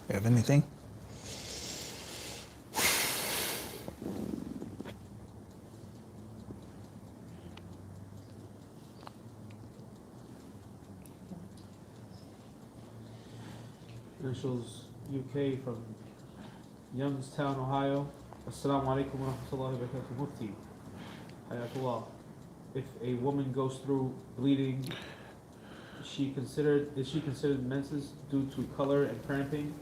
You have anything? Initials UK from Youngstown, Ohio. Assalamu alaikum wa rahmatullahi wa barakatuh. Mufti. Hayatullah. If a woman goes through bleeding, is she considered menses due to color and cramping?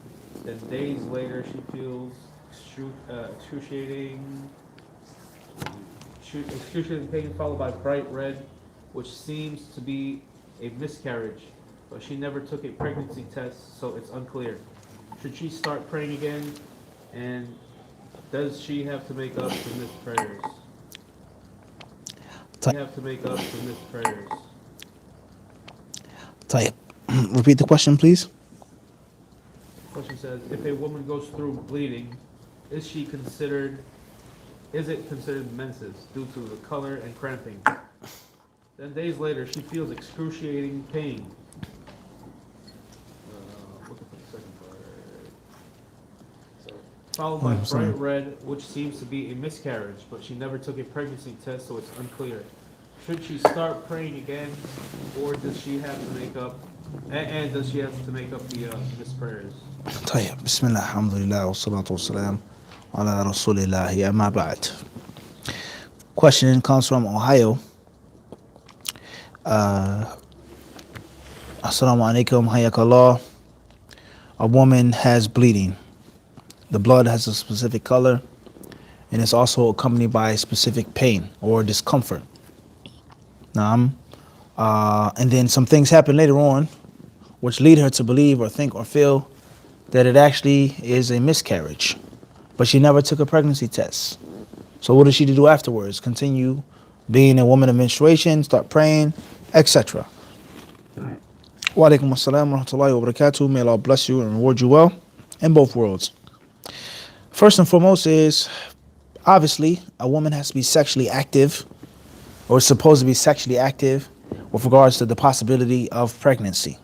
Then days later she feels excruciating pain followed by bright red, which seems to be a miscarriage, but she never took a pregnancy test, so it's unclear. Should she start praying again? And does she have to make up for missed prayers? طيب. You have to make up for missed prayers. طيب. Repeat the question, please. Question says, if a woman goes through bleeding, is it considered menses due to the color and cramping? Then days later, she feels excruciating pain. Looking for the second part. Followed by bright red, which seems to be a miscarriage, but she never took a pregnancy test, so it's unclear. Should she start praying again, or does she have to make up? And does she have to make up the missed prayers? طيب. بسم الله الحمد لله والصلاة والسلام على رسول الله أما بعد. Question comes from Ohio. Assalamu alaikum, hayakallah. A woman has bleeding. The blood has a specific color, and it's also accompanied by specific pain or discomfort. And then some things happen later on, which lead her to believe or think or feel that it actually is a miscarriage, but she never took a pregnancy test. So what does she do afterwards? Continue being a woman of menstruation, start praying, etc. Wa alaikum assalam wa rahmatullahi wa barakatuh. May Allah bless you and reward you well in both worlds. First and foremost is, obviously, a woman has to be sexually active, or is supposed to be sexually active with regards to the possibility of pregnancy.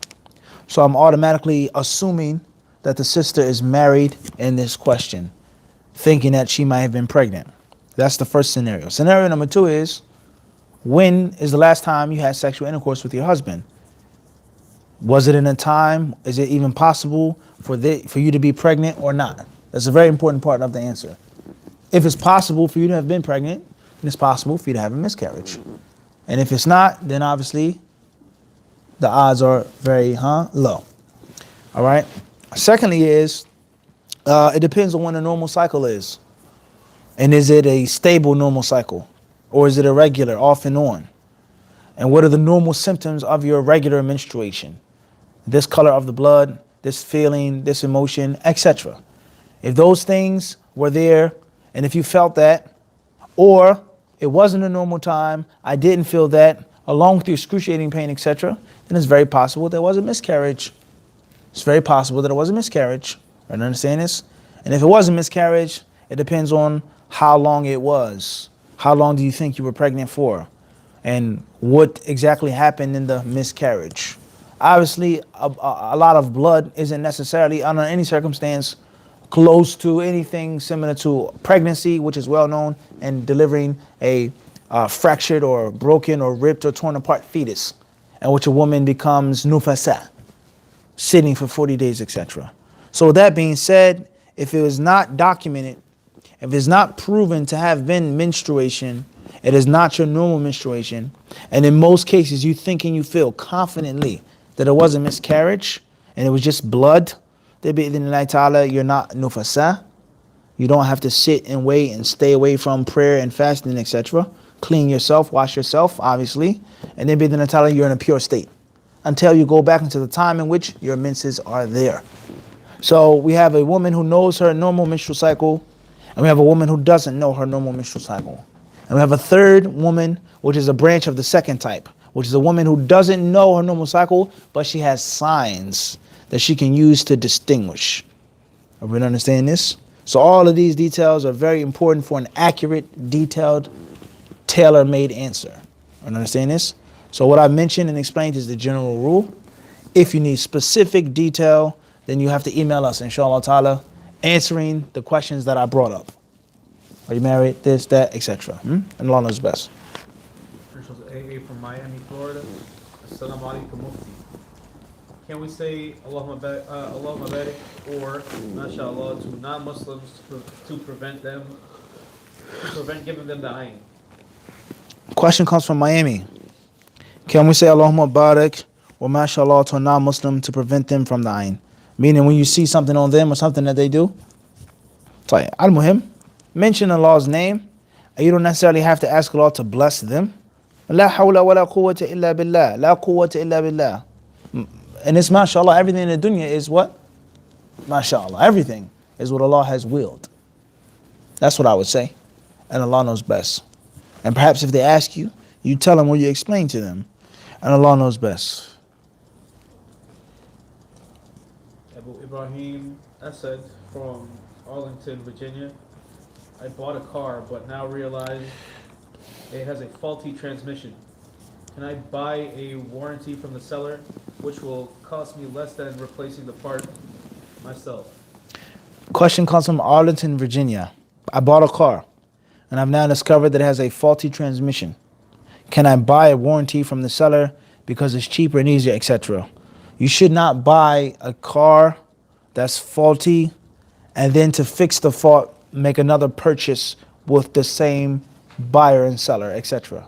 So I'm automatically assuming that the sister is married in this question, thinking that she might have been pregnant. That's the first scenario. Scenario number two is, when is the last time you had sexual intercourse with your husband? Was it in a time? Is it even possible for you to be pregnant or not? That's a very important part of the answer. If it's possible for you to have been pregnant, then it's possible for you to have a miscarriage. And if it's not, then obviously the odds are very low. All right. Secondly is, it depends on when a normal cycle is. And is it a stable normal cycle? Or is it irregular, off and on? And what are the normal symptoms of your regular menstruation? This color of the blood, this feeling, this emotion, etc. If those things were there, and if you felt that, or it wasn't a normal time, I didn't feel that, along with the excruciating pain, etc., then it's very possible there was a miscarriage. It's very possible that it was a miscarriage. Right? Understand this? And if it was a miscarriage, it depends on how long it was. How long do you think you were pregnant for? And what exactly happened in the miscarriage? Obviously, a lot of blood isn't necessarily, under any circumstance, close to anything similar to pregnancy, which is well known, and delivering a fractured or broken or ripped or torn apart fetus, in which a woman becomes nufasa, sitting for 40 days, etc. So with that being said, if it was not documented, if it's not proven to have been menstruation, it is not your normal menstruation, and in most cases you think and you feel confidently that it was a miscarriage and it was just blood, you're not nufasa. You don't have to sit and wait and stay away from prayer and fasting, etc. Clean yourself, wash yourself, obviously, and then you're in a pure state until you go back into the time in which your menses are there. So we have a woman who knows her normal menstrual cycle, and we have a woman who doesn't know her normal menstrual cycle. And we have a third woman, which is a branch of the second type, which is a woman who doesn't know her normal cycle, but she has signs that she can use to distinguish. Everyone understand this? So all of these details are very important for an accurate, detailed, tailor-made answer. Everyone understand this? So what I mentioned and explained is the general rule. If you need specific detail, then you have to email us, inshallah ta'ala, answering the questions that I brought up. Are you married? This, that, etc. And Allah knows best. Initials AA from Miami, Florida. Assalamu alaikum mufti. Can we say Allahumma barik or mashallah to non-Muslims to prevent giving them the ayn? Question comes from Miami. Can we say Allahumma barik or mashallah to a non-Muslim to prevent them from the ayn? Meaning when you see something on them or something that they do, al-muhim, mention Allah's name, and you don't necessarily have to ask Allah to bless them. La hawla wa la quwwata illa billah. La quwwata illa billah. And it's mashallah, everything in the dunya is what? Mashallah. Everything is what Allah has willed. That's what I would say. And Allah knows best. And perhaps if they ask you, you tell them or you explain to them. And Allah knows best. Abu Ibrahim Asad from Arlington, Virginia. I bought a car but now realize it has a faulty transmission. Can I buy a warranty from the seller, which will cost me less than replacing the part myself? Question comes from Arlington, Virginia. I bought a car and I've now discovered that it has a faulty transmission. Can I buy a warranty from the seller because it's cheaper and easier, etc.? You should not buy a car that's faulty and then to fix the fault, make another purchase with the same buyer and seller, etc.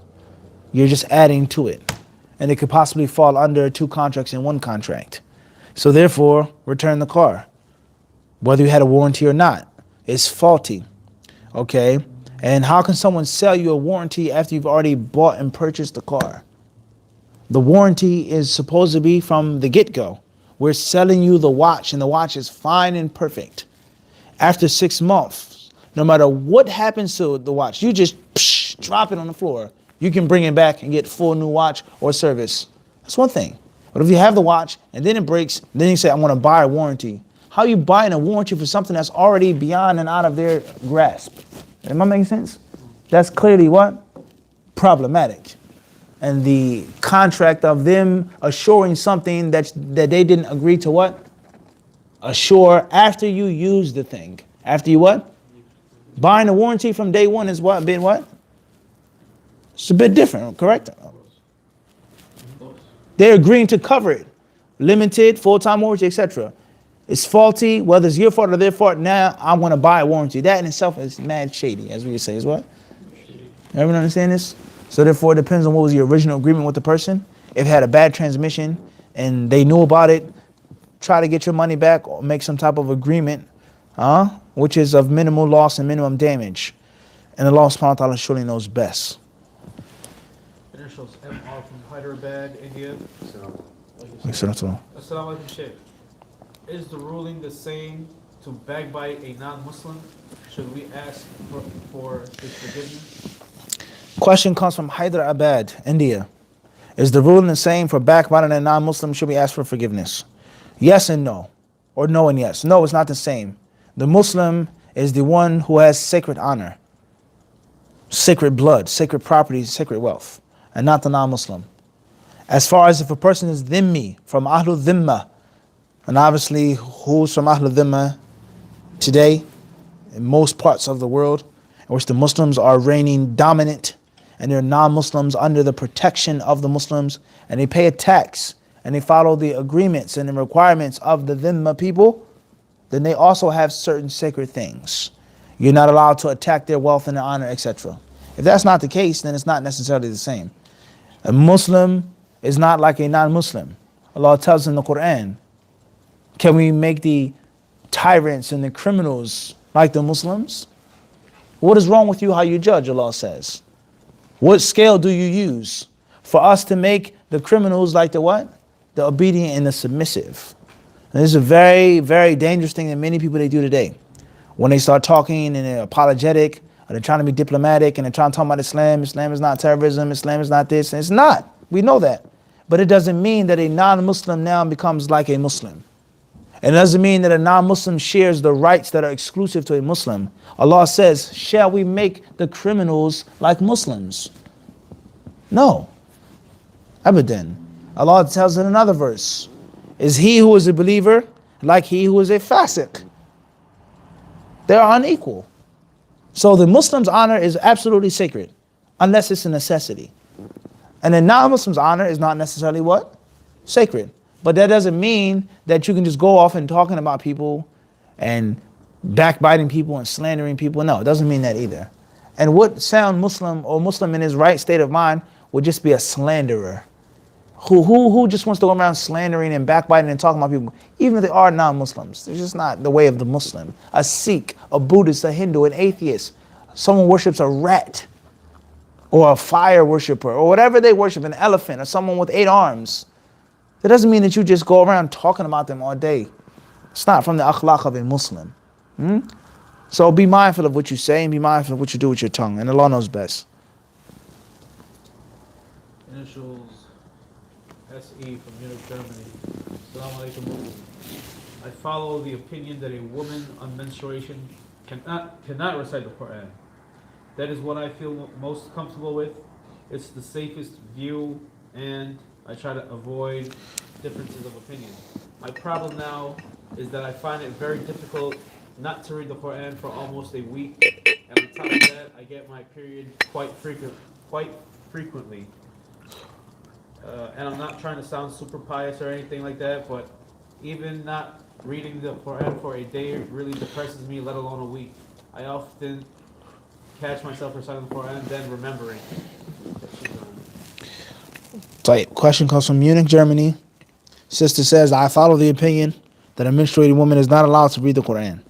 You're just adding to it. And it could possibly fall under 2 contracts in 1 contract. So therefore, return the car. Whether you had a warranty or not, it's faulty. Okay? And how can someone sell you a warranty after you've already bought and purchased the car? The warranty is supposed to be from the get-go. We're selling you the watch and the watch is fine and perfect. After 6 months, no matter what happens to the watch, you just drop it on the floor. You can bring it back and get full new watch or service. That's one thing. But if you have the watch and then it breaks, then you say, I want to buy a warranty. How are you buying a warranty for something that's already beyond and out of their grasp? Am I making sense? That's clearly what? Problematic. And the contract of them assuring something that they didn't agree to what? Assure after you use the thing. After you what? Buying a warranty from day one is what? Been what? It's a bit different, correct? They're agreeing to cover it. Limited, full-time warranty, etc. It's faulty, whether it's your fault or their fault, now I want to buy a warranty. That in itself is mad shady, as we would say, is what? Everyone understand this? So therefore, it depends on what was the original agreement with the person. If it had a bad transmission and they knew about it, try to get your money back or make some type of agreement, which is of minimal loss and minimum damage. And Allah subhanahu wa ta'ala surely knows best. Initials MR from Hyderabad, India. Assalamu alaikum, Sheikh. Is the ruling the same to backbite a non-Muslim? Should we ask for his forgiveness? Question comes from Hyderabad, India. Is the ruling the same for backbiting a non-Muslim? Should we ask for forgiveness? Yes and no. Or no and yes. No, it's not the same. The Muslim is the one who has sacred honor, sacred blood, sacred property, sacred wealth, and not the non-Muslim. As far as if a person is dhimmi, from Ahlul Dhimma, and obviously who's from Ahlul Dhimma today, in most parts of the world, in which the Muslims are reigning dominant, and they're non-Muslims under the protection of the Muslims, and they pay a tax, and they follow the agreements and the requirements of the Dhimma people, then they also have certain sacred things. You're not allowed to attack their wealth and their honor, etc. If that's not the case, then it's not necessarily the same. A Muslim is not like a non-Muslim. Allah tells in the Quran, can we make the tyrants and the criminals like the Muslims? What is wrong with you how you judge, Allah says? What scale do you use for us to make the criminals like the what? The obedient and the submissive. And this is a very, very dangerous thing that many people they do today. When they start talking and they're apologetic, or they're trying to be diplomatic and they're trying to talk about Islam, Islam is not terrorism, Islam is not this, and it's not. We know that. But it doesn't mean that a non-Muslim now becomes like a Muslim. And it doesn't mean that a non-Muslim shares the rights that are exclusive to a Muslim. Allah says, shall we make the criminals like Muslims? No. Abadan. Allah tells in another verse, is he who is a believer like he who is a fasiq? They are unequal. So the Muslim's honor is absolutely sacred, unless it's a necessity. And the non-Muslim's honor is not necessarily what? Sacred. But that doesn't mean that you can just go off and talking about people and backbiting people and slandering people. No, it doesn't mean that either. And what sound Muslim or Muslim in his right state of mind would just be a slanderer. Who just wants to go around slandering and backbiting and talking about people, even if they are non-Muslims? They're just not the way of the Muslim. A Sikh, a Buddhist, a Hindu, an atheist, someone worships a rat or a fire worshiper or whatever they worship, an elephant or someone with 8 arms. That doesn't mean that you just go around talking about them all day. It's not from the akhlaq of a Muslim. So be mindful of what you say and be mindful of what you do with your tongue. And Allah knows best. Initials SE from Munich, Germany. Assalamu alaikum. I follow the opinion that a woman on menstruation cannot recite the Quran. That is what I feel most comfortable with. It's the safest view, and I try to avoid differences of opinion. My problem now is that I find it very difficult not to read the Quran for almost a week, and on top of that, I get my period quite frequently. And I'm not trying to sound super pious or anything like that, but even not reading the Quran for a day really depresses me, let alone a week. I often catch myself reciting the Quran, then remembering that she's on. Tight. Question comes from Munich, Germany. Sister says, I follow the opinion that a menstruating woman is not allowed to read the Quran,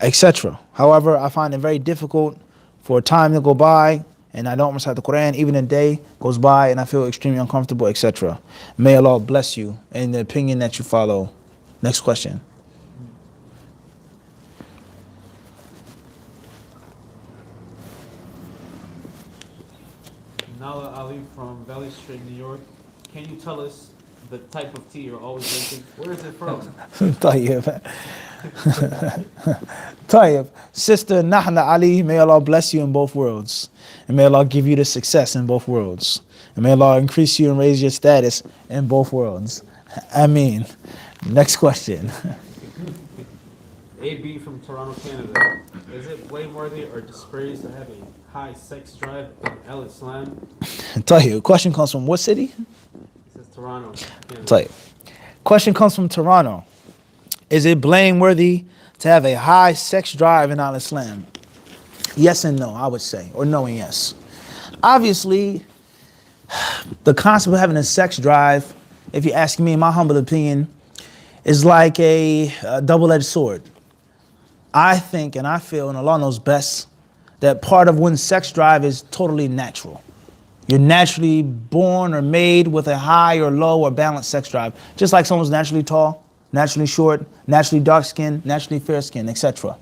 etc. However, I find it very difficult for time to go by and I don't recite the Quran. Even a day goes by and I feel extremely uncomfortable, etc. May Allah bless you in the opinion that you follow. Next question. Nala Ali from Valley Street, New York. Can you tell us the type of tea you're always drinking? Where is it from? Tayyib. Tayyib. Sister Nahna Ali, may Allah bless you in both worlds. And may Allah give you the success in both worlds. And may Allah increase you and raise your status in both worlds. Ameen. Next question. AB from Toronto, Canada. Is it blameworthy or dispraised to have a high sex drive in Al-Islam? Tayyib. Question comes from what city? It says Toronto, Canada. Tayyib. Question comes from Toronto. Is it blameworthy to have a high sex drive in Al-Islam? Yes and no, I would say. Or no and yes. Obviously, the concept of having a sex drive, if you ask me, in my humble opinion, is like a double-edged sword. I think and I feel, and Allah knows best, that part of one's sex drive is totally natural. You're naturally born or made with a high or low or balanced sex drive. Just like someone's naturally tall, naturally short, naturally dark skinned, naturally fair skinned, etc.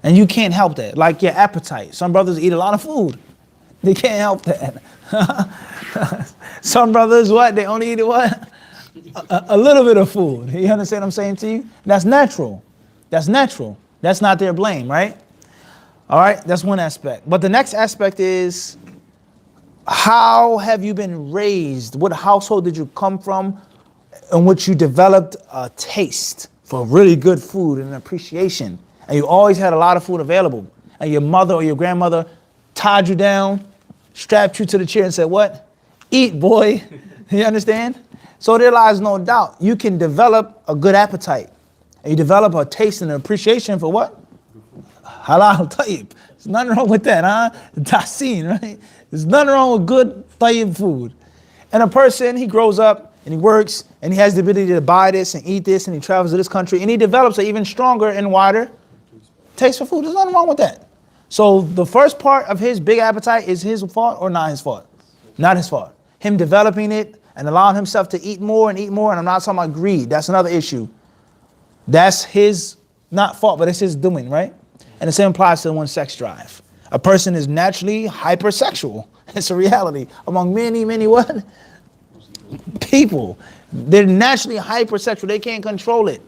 And you can't help that. Like your appetite. Some brothers eat a lot of food. They can't help that. Some brothers, what? They only eat what? A little bit of food. You understand what I'm saying to you? That's natural. That's natural. That's not their blame, right? All right, that's one aspect. But the next aspect is, how have you been raised? What household did you come from in which you developed a taste for really good food and appreciation? And you always had a lot of food available. And your mother or your grandmother tied you down, strapped you to the chair and said, what? Eat, boy. You understand? So there lies no doubt. You can develop a good appetite. And you develop a taste and an appreciation for what? Halal tayyib. There's nothing wrong with that, huh? Taseen, right? There's nothing wrong with good tayyib food. And a person, he grows up and he works and he has the ability to buy this and eat this and he travels to this country and he develops an even stronger and wider taste for food. There's nothing wrong with that. So the first part of his big appetite is his fault or not his fault? Not his fault. Him developing it and allowing himself to eat more, and I'm not talking about greed. That's another issue. That's his, not fault, but it's his doing, right? And the same applies to one's sex drive. A person is naturally hypersexual. It's a reality among many, many what? People. They're naturally hypersexual. They can't control it.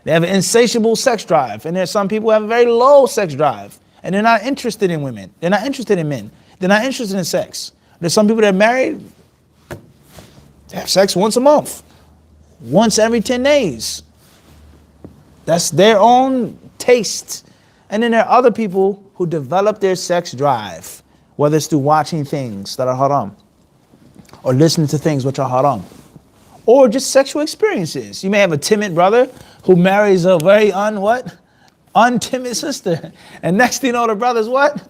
They have an insatiable sex drive. And there's some people who have a very low sex drive. And they're not interested in women. They're not interested in men. They're not interested in sex. There's some people that are married, They have sex once a month, once every 10 days. That's their own taste. And then there are other people who develop their sex drive, whether it's through watching things that are haram, or listening to things which are haram, or just sexual experiences. You may have a timid brother who marries a very untimid sister. And next thing you know, the brother's what?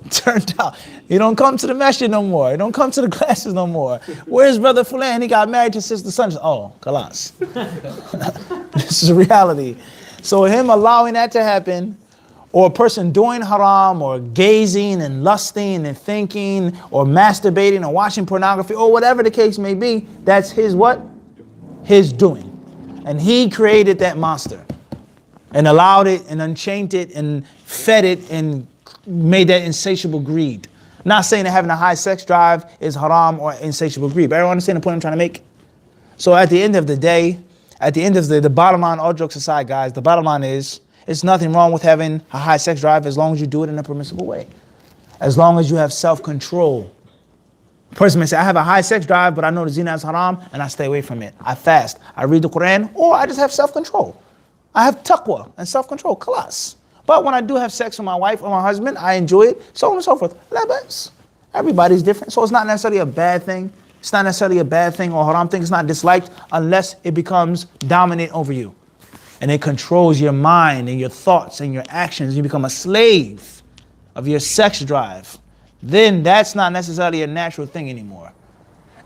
Turned out. He don't come to the masjid no more. He don't come to the classes no more. Where's brother Fulan? He got married to sister son. Oh, kalas. This is a reality. So him allowing that to happen, or a person doing haram, or gazing and lusting and thinking, or masturbating or watching pornography, or whatever the case may be, that's his what? His doing. And he created that monster and allowed it and unchained it and fed it and made that insatiable greed. Not saying that having a high sex drive is haram or insatiable greed, but everyone understand the point I'm trying to make? So at the end of the day, at the end of the bottom line, all jokes aside, guys, the bottom line is, it's nothing wrong with having a high sex drive as long as you do it in a permissible way. As long as you have self-control. A person may say, I have a high sex drive, but I know the zina is haram, and I stay away from it. I fast, I read the Quran, or I just have self-control. I have taqwa and self-control, khalas. But when I do have sex with my wife or my husband, I enjoy it, so on and so forth. Labas. Everybody's different, so it's not necessarily a bad thing. It's not necessarily a bad thing or haram thing. It's not disliked unless it becomes dominant over you. And it controls your mind and your thoughts and your actions. You become a slave of your sex drive. Then that's not necessarily a natural thing anymore.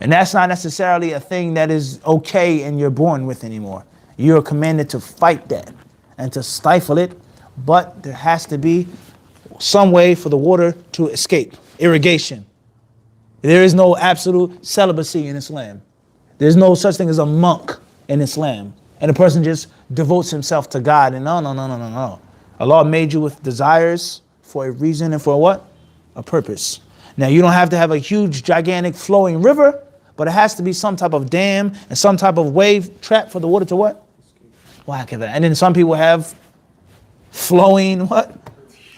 And that's not necessarily a thing that is okay and you're born with anymore. You're commanded to fight that and to stifle it. But there has to be some way for the water to escape. Irrigation. There is no absolute celibacy in Islam. There's no such thing as a monk in Islam. And a person just devotes himself to God. And no. Allah made you with desires for a reason and for what? A purpose. Now you don't have to have a huge, gigantic flowing river, but it has to be some type of dam and some type of wave trap for the water to what? And then some people have flowing what?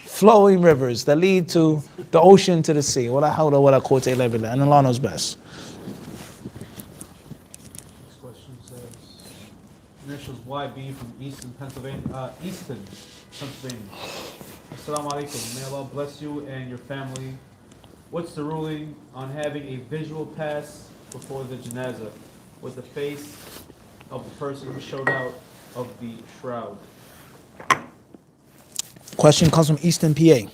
Flowing rivers that lead to the ocean, to the sea. And Allah knows best. Next question says, initials YB from Easton, Pennsylvania. Assalamu alaikum. May Allah bless you and your family. What's the ruling on having a visual pass before the janazah with the face of the person who showed out of the shroud? Question comes from Easton, PA.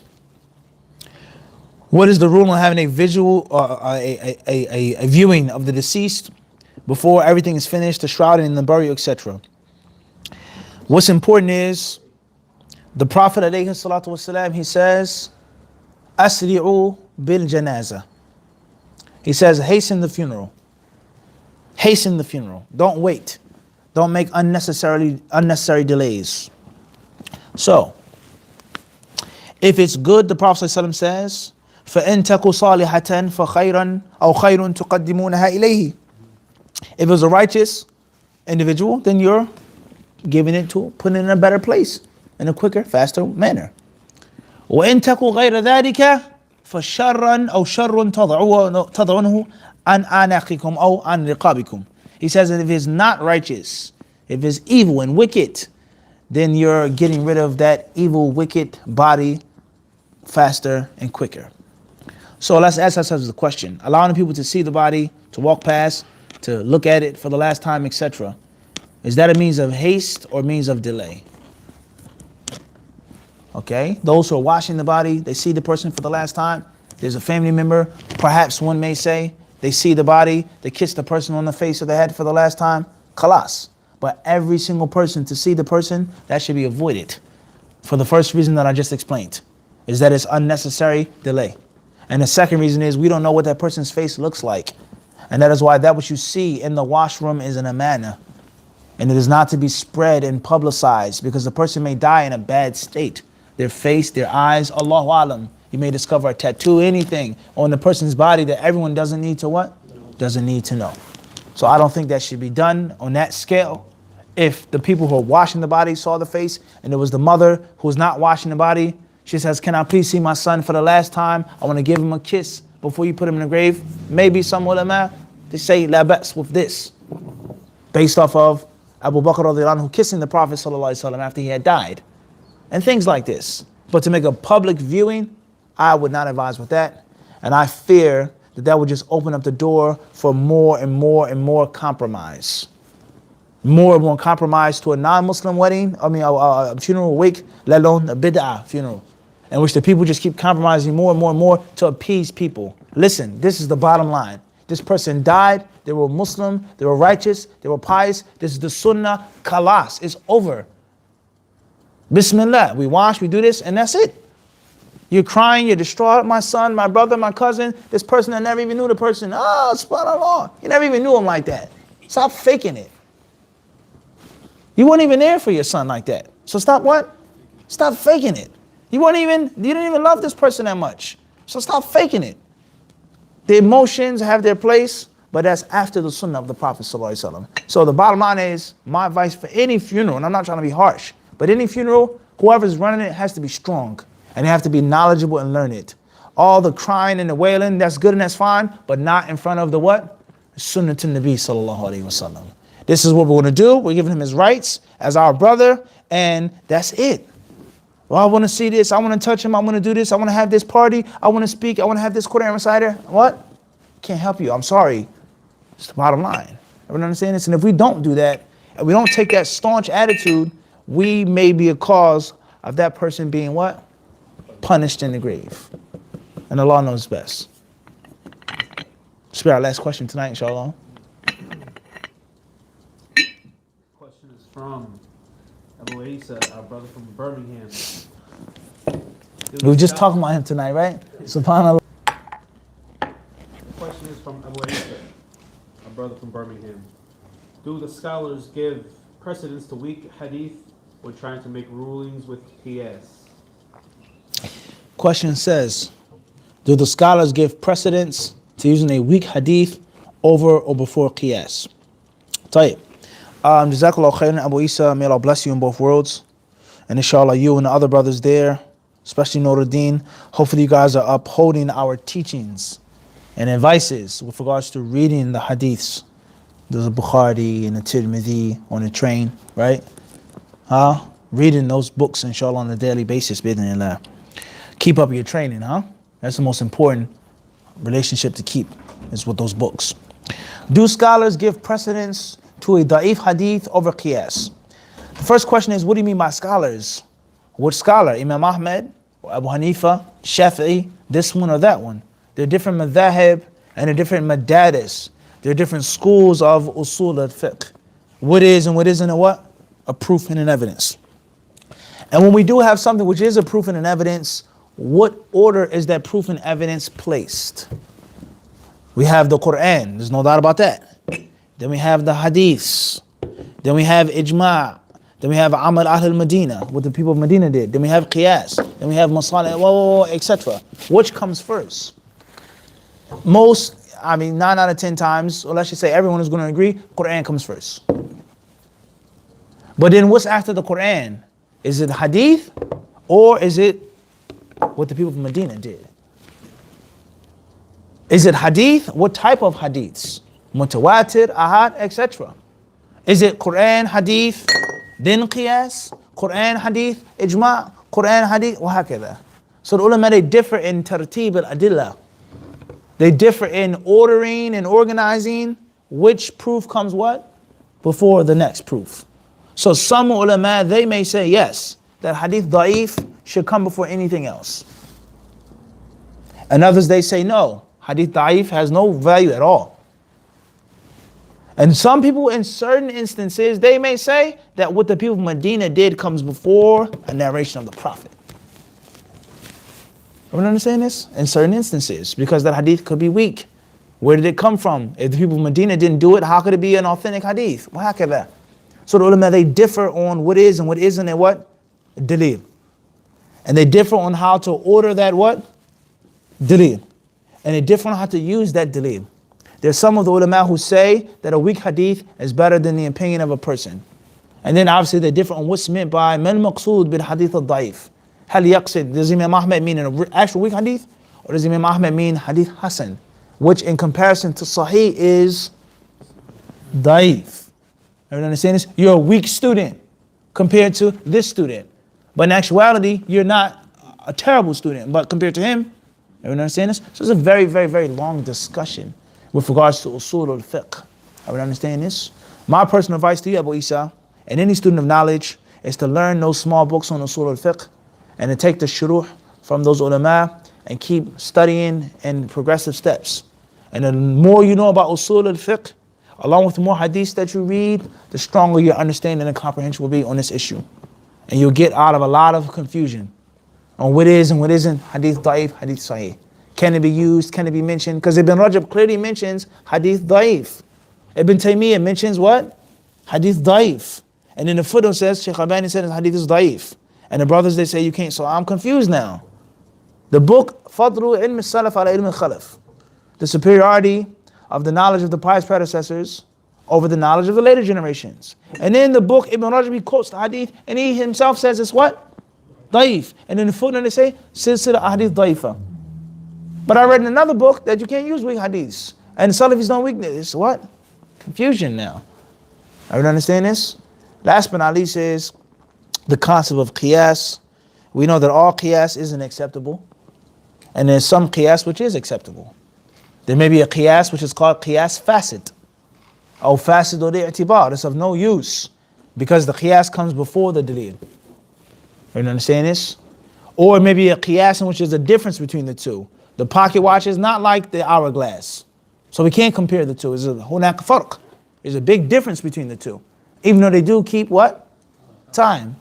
What is the rule on having a visual, a viewing of the deceased before everything is finished, the shrouding and the burial, etc.? What's important is the Prophet alayhi salatu wasalam, he says, Asri'u bil janaza. He says, hasten the funeral. Hasten the funeral. Don't wait. Don't make unnecessary delays. So, if it's good, the Prophet ﷺ says, فَإِن تَكُ صَالِحَةً فَخَيْرًا أَوْ خَيْرٌ تُقَدِّمُونَهَا إِلَيْهِ. If it was a righteous individual, then you're giving it to, putting it in a better place, in a quicker, faster manner. وَإِن تَكُ غَيْرَ ذَلِكَ فَشَرًّا أَوْ شَرٌ تَضْعُنْهُ عَنْ آنَاقِكُمْ أَوْ عَنْ رِقَابِكُمْ. He says that if it's not righteous, if it's evil and wicked, then you're getting rid of that evil, wicked body faster and quicker. So let's ask ourselves the question. Allowing people to see the body, to walk past, to look at it for the last time, etc. Is that a means of haste or means of delay? Okay, those who are washing the body, they see the person for the last time. There's a family member, perhaps one may say, they see the body, they kiss the person on the face or the head for the last time. Khalas. But every single person to see the person, that should be avoided. For the first reason that I just explained, is that it's unnecessary delay. And the second reason is we don't know what that person's face looks like. And that is why that which you see in the washroom is an amana. And it is not to be spread and publicized, because the person may die in a bad state. Their face, their eyes, Allahu Alam. You may discover a tattoo, anything on the person's body that everyone doesn't need to what? Doesn't need to know. So I don't think that should be done on that scale. If the people who are washing the body saw the face, and it was the mother who's not washing the body, she says, can I please see my son for the last time? I want to give him a kiss before you put him in the grave. Maybe some ulama, They say la ba's with this, based off of Abu Bakr radiallahu anhu kissing the Prophet sallallahu alaihi wasallam after he had died, and things like this. But to make a public viewing, I would not advise with that, and I fear that that would just open up the door for more and more and more compromise. More and more compromise to a non-Muslim wedding, a funeral wake, let alone a bid'ah funeral, in which the people just keep compromising more and more and more to appease people. Listen, this is the bottom line. This person died, they were Muslim, they were righteous, they were pious. This is the sunnah, khalas, it's over. Bismillah, we wash, we do this, and that's it. You're crying, you're distraught, my son, my brother, my cousin, this person, I never even knew the person. Oh, subhanAllah, you never even knew him like that. Stop faking it. You weren't even there for your son like that. So stop what? Stop faking it. You didn't even love this person that much. So stop faking it. The emotions have their place, but that's after the sunnah of the Prophet ﷺ. So the bottom line is, my advice for any funeral, and I'm not trying to be harsh, but any funeral, whoever's running it has to be strong. And they have to be knowledgeable and learn it. All the crying and the wailing, that's good and that's fine, but not in front of the what? Sunnah to Nabi sallallahu alayhi wasallam. This is what we're going to do. We're giving him his rights as our brother, and that's it. Well, I want to see this. I want to touch him. I want to do this. I want to have this party. I want to speak. I want to have this Quran reciter. What? Can't help you. I'm sorry. It's the bottom line. Everyone understand this? And if we don't do that, and we don't take that staunch attitude, we may be a cause of that person being what? Punished in the grave. And Allah knows best. This will be our last question tonight, inshallah. Question is from Abu Isa, our brother from Birmingham. We were just talking about him tonight, right? SubhanAllah. The question is from Abu Isa, our brother from Birmingham. Do the scholars give precedence to weak hadith when trying to make rulings with qiyas? Question says, do the scholars give precedence to using a weak hadith over or before qiyas? Tayyib. Jazakallah khairan, Abu Isa. May Allah bless you in both worlds. And inshallah, you and the other brothers there, especially Nuruddin, hopefully you guys are upholding our teachings and advices with regards to reading the hadiths. There's a Bukhari and a Tirmidhi on the train, right? Reading those books, inshallah, on a daily basis, bi'idhnillah. Keep up your training, That's the most important relationship to keep, is with those books. Do scholars give precedence to a da'if hadith over qiyas? The first question is, what do you mean by scholars? What scholar? Imam Ahmed, or Abu Hanifa, Shafi'i, this one or that one? There are different madhahib and there are different madaris. There are different schools of usul al-fiqh. What is and what isn't a what? A proof and an evidence. And when we do have something which is a proof and an evidence, what order is that proof and evidence placed? We have the Quran, there's no doubt about that. Then we have the hadiths. Then we have ijma'. Then we have amal ahl Medina, what the people of Medina did. Then we have qiyas. Then we have masalih, etc. Which comes first? 9 out of 10 times, or let's just say everyone is going to agree, Quran comes first. But then what's after the Quran? Is it hadith or is it what the people of Medina did? Is it hadith? What type of hadiths? Mutawatir, ahad, etc. Is it Quran, hadith, then qiyas? Quran, hadith, ijma', Quran, hadith, وهكذا. So the ulama, they differ in tartib al-adillah. They differ in ordering and organizing which proof comes what? Before the next proof. So some ulama, they may say yes, that hadith da'if should come before anything else. And others, they say no, hadith da'if has no value at all. And some people in certain instances, they may say that what the people of Medina did comes before a narration of the Prophet. Everyone understand this? In certain instances, because that hadith could be weak. Where did it come from? If the people of Medina didn't do it, how could it be an authentic hadith? وهكذا. So the ulama, they differ on what is and what isn't and what? Dalil. And they differ on how to order that what? Dalil. And they differ on how to use that dalil. There's some of the ulama who say that a weak hadith is better than the opinion of a person. And then obviously they differ on what's meant by man maqsood bil hadith al-da'if. Hal yaqsid, does Imam Ahmed mean an actual weak hadith? Or does Imam Ahmed mean hadith hasan? which in comparison to Sahih is Da'if. Everyone understand this? You're a weak student compared to this student. But in actuality, you're not a terrible student. But compared to him, everyone understand this? So it's a very, very, very long discussion with regards to usul al-fiqh. Everyone understand this? My personal advice to you, Abu Isa, and any student of knowledge, is to learn those small books on usul al-fiqh and to take the shuruh from those ulama and keep studying in progressive steps. And the more you know about usul al-fiqh, along with the more hadiths that you read, the stronger your understanding and comprehension will be on this issue. And you'll get out of a lot of confusion on what is and what isn't hadith da'if, hadith sahih. Can it be used? Can it be mentioned? Because Ibn Rajab clearly mentions hadith da'if. Ibn Taymiyyah mentions what? Hadith da'if. And in the footnote says, Shaykh Albani said hadith is da'if. And the brothers, they say you can't. So I'm confused now. The book, Fadlu Ilm al-Salaf ala Ilm al-Khalaf. The superiority of the knowledge of the pious predecessors over the knowledge of the later generations. And in the book, Ibn Rajab, he quotes the hadith, and he himself says it's what? Da'if. And in the footnote they say, Silsila hadith da'ifa. But I read in another book that you can't use weak hadiths. And the Salafis don't weak this. It's what? Confusion now. Everyone understand this? Last but not least is the concept of qiyas. We know that all qiyas isn't acceptable. And there's some qiyas which is acceptable. There may be a qiyas which is called qiyas fasid. Or fasid or i'tibar. It's of no use. Because the qiyas comes before the dalil. You understand this? Or it may be a qiyas in which there's a difference between the two. The pocket watch is not like the hourglass. So we can't compare the two. There's a hunak farq. There's a big difference between the two. Even though they do keep what? Time.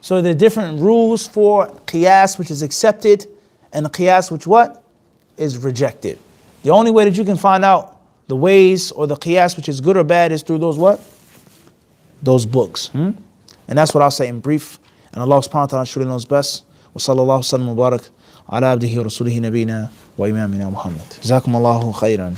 So there are different rules for qiyas which is accepted and the qiyas which what? Is rejected. The only way that you can find out the ways or the qiyas which is good or bad is through those what? Those books. And that's what I'll say in brief. And Allah subhanahu wa ta'ala surely knows best. Wa sallallahu sallam wa barak ala abdihi wa rasulihi nabina wa imamina Muhammad. Jazakum Allahu khairan.